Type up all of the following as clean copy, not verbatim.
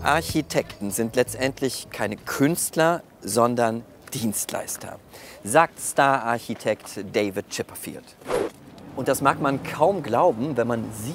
Architekten sind letztendlich keine Künstler, sondern Dienstleister, sagt Star-Architekt David Chipperfield. Und das mag man kaum glauben, wenn man sieht,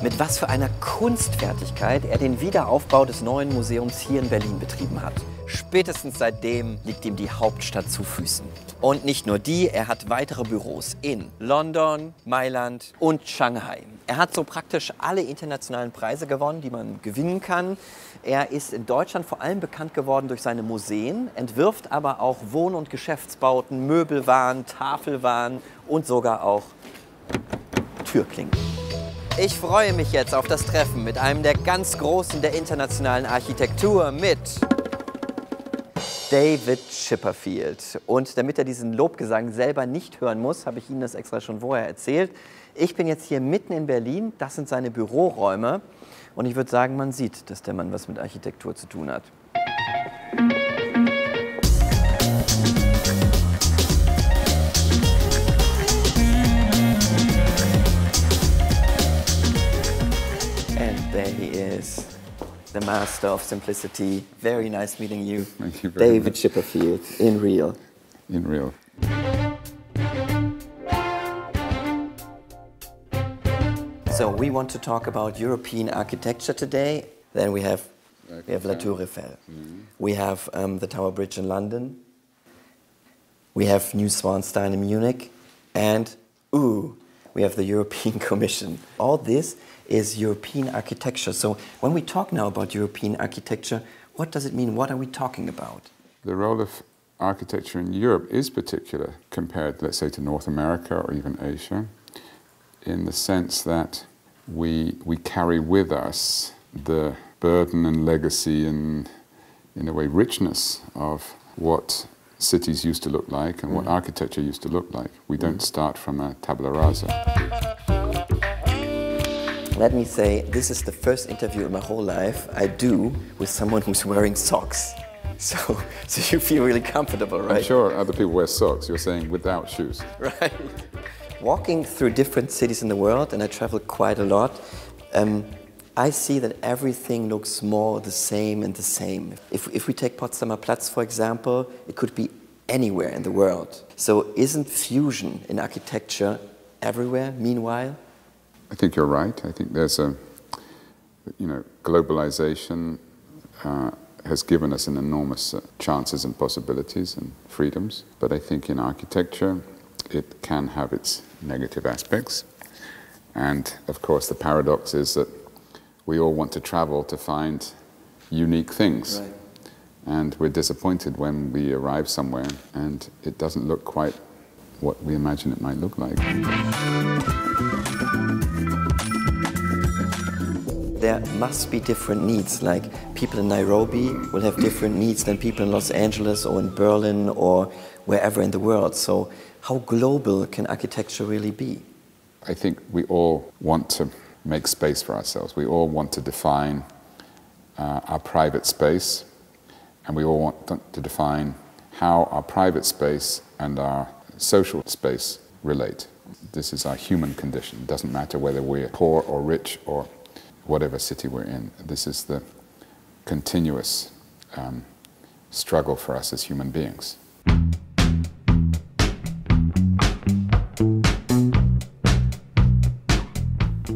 mit was für einer Kunstfertigkeit er den Wiederaufbau des neuen Museums hier in Berlin betrieben hat. Spätestens seitdem liegt ihm die Hauptstadt zu Füßen. Und nicht nur die, er hat weitere Büros in London, Mailand und Shanghai. Er hat so praktisch alle internationalen Preise gewonnen, die man gewinnen kann. Er ist in Deutschland vor allem bekannt geworden durch seine Museen, entwirft aber auch Wohn- und Geschäftsbauten, Möbelwaren, Tafelwaren und sogar auch Türklinken. Ich freue mich jetzt auf das Treffen mit einem der ganz Großen der internationalen Architektur, mit David Chipperfield. Und damit er diesen Lobgesang selber nicht hören muss, habe ich Ihnen das extra schon vorher erzählt. Ich bin jetzt hier mitten in Berlin, das sind seine Büroräume. Und ich würde sagen, man sieht, dass der Mann was mit Architektur zu tun hat. And there he is, the master of simplicity. Very nice meeting you. Thank you very David much. Chipperfield, in real. In real. So we want to talk about European architecture today. Then we have La Tour Eiffel. We have the Tower Bridge in London. We have New Swanstein in Munich. And, we have the European Commission. All this is European architecture. So when we talk now about European architecture, what does it mean? What are we talking about? The role of architecture in Europe is particular compared, let's say, to North America or even Asia, in the sense that we carry with us the burden and legacy and, in a way, richness of what cities used to look like and what architecture used to look like. We don't start from a tabula rasa. Let me say, this is the first interview in my whole life I do with someone who's wearing socks. So you feel really comfortable, right? I'm sure other people wear socks. You're saying without shoes. Right. Walking through different cities in the world, and I travel quite a lot, I see that everything looks more the same and the same. If we take Potsdamer Platz, for example, it could be anywhere in the world. So isn't fusion in architecture everywhere, meanwhile? I think you're right. I think there's globalization has given us an enormous chances and possibilities and freedoms. But I think in architecture, it can have its negative aspects. And of course, the paradox is that we all want to travel to find unique things. Right. And we're disappointed when we arrive somewhere and it doesn't look quite what we imagine it might look like. There must be different needs, like people in Nairobi will have different needs than people in Los Angeles or in Berlin or wherever in the world. So how global can architecture really be? I think we all want to make space for ourselves. We all want to define our private space, and we all want to define how our private space and our social space relate. This is our human condition. It doesn't matter whether we're poor or rich or whatever city we're in. This is the continuous struggle for us as human beings.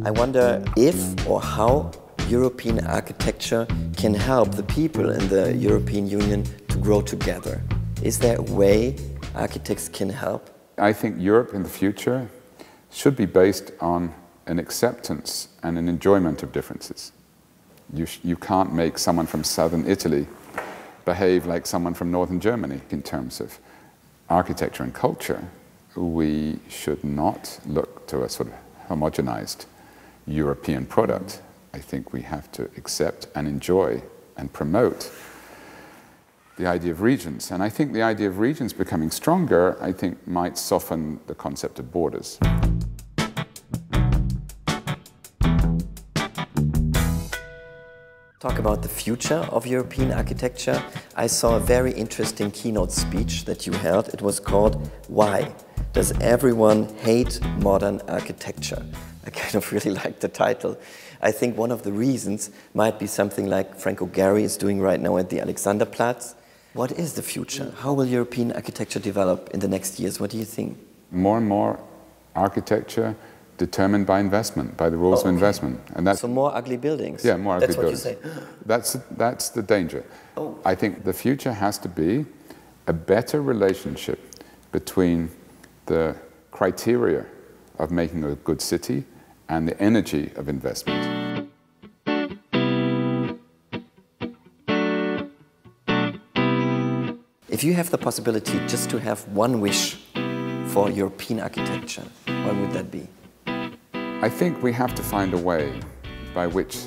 I wonder if or how European architecture can help the people in the European Union to grow together. Is there a way architects can help? I think Europe in the future should be based on an acceptance and an enjoyment of differences. You can't make someone from southern Italy behave like someone from northern Germany. In terms of architecture and culture, we should not look to a sort of homogenized European product. I think we have to accept and enjoy and promote the idea of regions. And I think the idea of regions becoming stronger, I think, might soften the concept of borders. Talk about the future of European architecture. I saw a very interesting keynote speech that you held. It was called "Why Does Everyone Hate Modern Architecture?" I kind of really like the title. I think one of the reasons might be something like Franco Gehry is doing right now at the Alexanderplatz. What is the future? How will European architecture develop in the next years? What do you think? More and more architecture determined by investment, by the rules of investment. And that's so more ugly buildings? Yeah, more ugly buildings. That's what you say? That's the danger. Oh. I think the future has to be a better relationship between the criteria of making a good city and the energy of investment. If you have the possibility just to have one wish for European architecture, what would that be? I think we have to find a way by which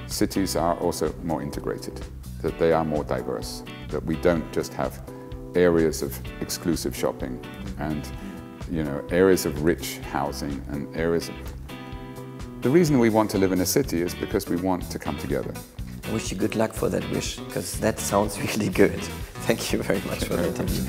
cities are also more integrated, that they are more diverse, that we don't just have areas of exclusive shopping and areas of rich housing and areas of... The reason we want to live in a city is because we want to come together. I wish you good luck for that wish, because that sounds really good. Thank you very much for the interview.